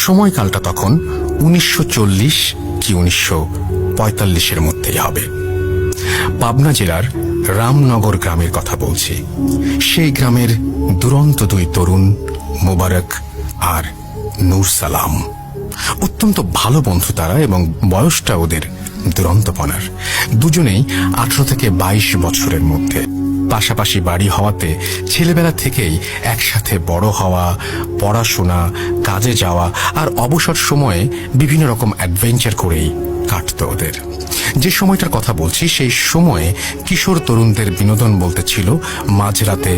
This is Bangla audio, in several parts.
সময়কালটা তখন 1940 কি 1945-এর মধ্যেই হবে। পাবনা জেলার রামনগর গ্রামের কথা বলছি। সেই গ্রামের দুরন্ত দুই তরুণ, মোবারক আর নূর সালাম। অত্যন্ত ভালো বন্ধু তারা, এবং বয়সটা ওদের দুরন্তপনার। দুজনেই 18 থেকে 22 বছরের মধ্যে। পাশাপাশি বাড়ি হওয়াতে ছেলেবেলা থেকেই একসাথে বড় হওয়া, পড়াশোনা, কাজে যাওয়া আর অবসর সময়ে বিভিন্ন রকম অ্যাডভেঞ্চার করেই কাটত ওদের। যে সময়টার কথা বলছি, সেই সময়ে কিশোর তরুণদের বিনোদন বলতে ছিল মাঝরাতে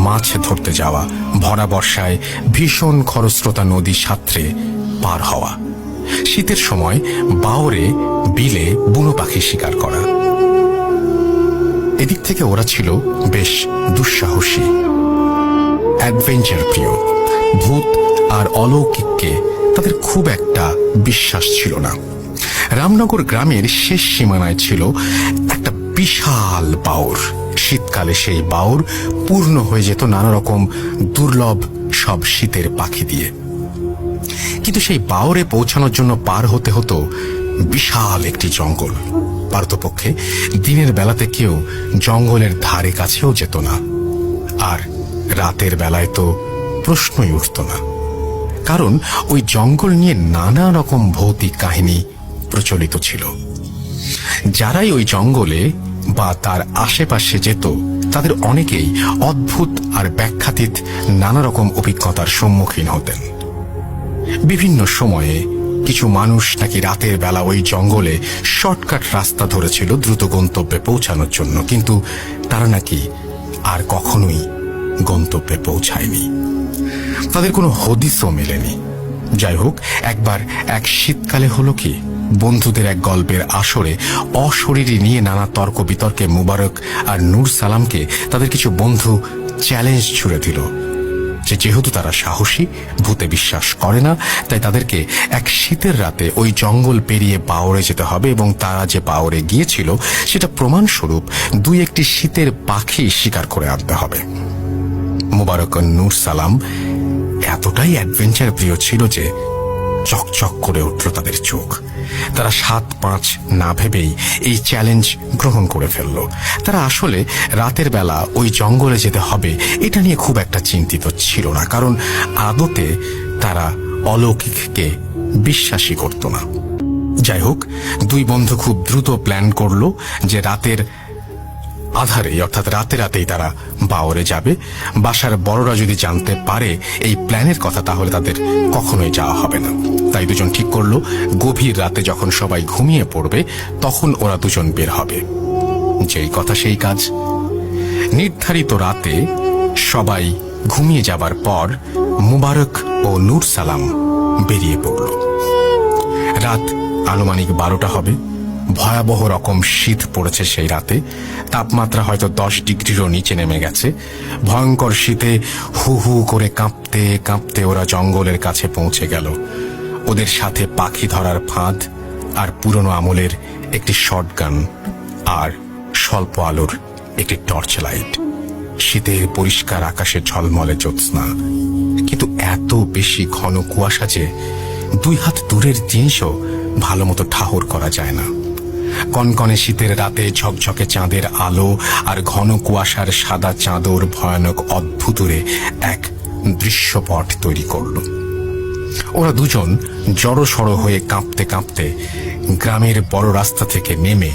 মাছ ধরতে যাওয়া, ভরা বর্ষায় ভীষণ খরস্রোতা নদী সাঁতরে পার হওয়া, শীতের সময় বাওরে বিলে বুনো পাখি শিকার করা। এদিক থেকে ওরা ছিল বেশ দুঃসাহসী, অ্যাডভেঞ্চার প্রিয়। ভূত আর অলৌকিককে তাদের খুব একটা বিশ্বাস ছিল না। রামনগর গ্রামের শেষ সীমানায় ছিল একটা বিশাল বাওর। শীতকালে সেই বাওর পূর্ণ হয়ে যেত নানা রকম দুর্লভ সব শীতের পাখি দিয়ে। কিন্তু সেই বাওরে পৌঁছানোর জন্য পার হতে হতো বিশাল একটি জঙ্গল। পারতপক্ষে দিনের বেলাতে কেউ জঙ্গলের ধারে কাছেও যেত না, আর রাতের বেলায় তো প্রশ্নই উঠত না, কারণ ওই জঙ্গল নিয়ে নানা রকম ভৌতিক কাহিনী প্রচলিত ছিল। যারাই ওই জঙ্গলে বা তার আশেপাশে যেত, তাদের অনেকেই অদ্ভুত আর ব্যাখ্যাতীত নানা রকম অভিজ্ঞতার সম্মুখীন হতেন। বিভিন্ন সময়ে কিছু মানুষ নাকি রাতের বেলা ওই জঙ্গলে শর্টকাট রাস্তা ধরেছিল দ্রুত গন্তব্যে পৌঁছানোর জন্য, কিন্তু তারা নাকি আর কখনোই গন্তব্যে পৌঁছায়নি। তাদের কোনো হদিসও মেলেনি। যাই হোক, একবার এক শীতকালে হলো কি, বন্ধুদের এক গল্পের আসরে অশরীরী নিয়ে নানা তর্ক বিতর্কে মুবারক আর নূর সালামকে তাদের কিছু বন্ধু চ্যালেঞ্জ ছুড়ে দিল যে যেহেতু তারা সাহসী, ভূতে বিশ্বাস করে না, তাই তাদেরকে এক শীতের রাতে ওই জঙ্গল পেরিয়ে বাওরে যেতে হবে, এবং তারা যে বাওরে গিয়েছিল সেটা প্রমাণস্বরূপ দুই একটি শীতের পাখি শিকার করে আনতে হবে। মুবারক ও নূর সালাম এতটাই অ্যাডভেঞ্চার প্রিয় ছিল যে চকচক করে উঠল তাদের চোখ। তারা 7-5 না ভেবেই এই চ্যালেঞ্জ গ্রহণ করে ফেলল। তারা আসলে রাতের বেলা ওই জঙ্গলে যেতে হবে এটা নিয়ে খুব একটা চিন্তিত ছিল না, কারণ আদতে তারা অলৌকিককে বিশ্বাসই করত না। যাই হোক, দুই বন্ধু খুব দ্রুত প্ল্যান করল যে রাতের আধারে, অর্থাৎ রাতে রাতেই তারা বাওরে যাবে। বাসার বড়রা যদি জানতে পারে এই প্ল্যানের কথা, তাহলে তাদের কখনোই যাওয়া হবে না। তাই দুজন ঠিক করলো গভীর রাতে যখন সবাই ঘুমিয়ে পড়বে তখন ওরা দুজন বের হবে। যেই কথা সেই কাজ। নির্ধারিত রাতে সবাই ঘুমিয়ে যাবার পর মুবারক ও নূর সালাম বেরিয়ে পড়ল। রাত আনুমানিক 12টা হবে। ভয়াবহ রকম শীত পড়েছে সেই রাতে। তাপমাত্রা হয়তো 10 ডিগ্রিরও নিচে নেমে গেছে। ভয়ঙ্কর শীতে হু হু করে কাঁপতে কাঁপতে ওরা জঙ্গলের কাছে পৌঁছে গেল। ওদের সাথে পাখি ধরার ফাঁদ আর পুরনো আমলের একটি শটগান আর স্বল্প আলোর একটি টর্চ লাইট। শীতের পরিষ্কার আকাশে ঝলমলে জ্যোৎস্না, কিন্তু এত বেশি ঘন কুয়াশা যে 2 হাত দূরের জিনিসও ভালো মতো ঠাহর করা যায় না। কনকনে শীতের রাতে ঝকঝকে চাঁদের আলো আর ঘন কুয়াশার সাদা চাদর ভয়ানক অদ্ভুতুরে এক দৃশ্যপট তৈরি করল। ওরা দুজন জড়সড় হয়ে কাঁপতে কাঁপতে গ্রামের বড় রাস্তা থেকে নেমে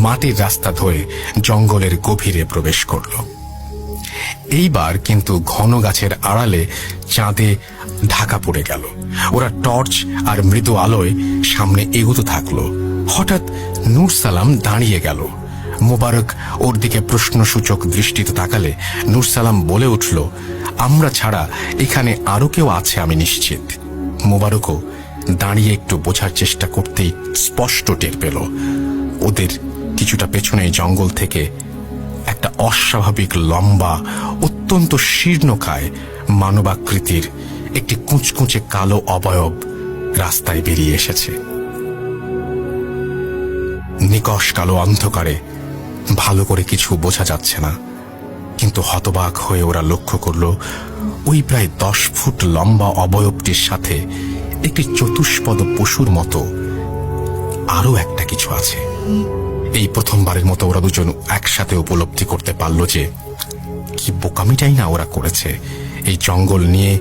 মাটির রাস্তা ধরে জঙ্গলের গভীরে প্রবেশ করল। এইবার কিন্তু ঘন গাছের আড়ালে চাঁদে ঢাকা পড়ে গেল। ওরা টর্চ আর মৃদু আলোয় সামনে এগোতে থাকলো। হঠাৎ নূর সালাম দাঁড়িয়ে গেল। মোবারক ওর দিকে প্রশ্নসূচক দৃষ্টিতে তাকালে নূর সালাম বলে উঠল, আমরা ছাড়া এখানে আরো কেউ আছে আমি নিশ্চিত। মোবারকও দাঁড়িয়ে একটু বোঝার চেষ্টা করতেই স্পষ্ট টের পেল ওদের কিছুটা পেছনে জঙ্গল থেকে একটা অস্বাভাবিক লম্বা, অত্যন্ত শীর্ণকায় মানবাকৃতির একটি কুঁচকুঁচে কালো অবয়ব রাস্তায় বেরিয়ে এসেছে। নিকষ কালো অন্ধকারে ভালো করে কিছু বোঝা যাচ্ছে না, কিন্তু হতবাক হয়ে ওরা লক্ষ্য করল ওই প্রায় 10 ফুট লম্বা অবয়বটির সাথে একটি চতুষ্পদ পশুর মতো আরো একটা কিছু আছে। এই প্রথমবারের মতো ওরা দুজন একসাথে উপলব্ধি করতে পারল যে কি বোকামিটাই না ওরা করেছে। এই জঙ্গল নিয়ে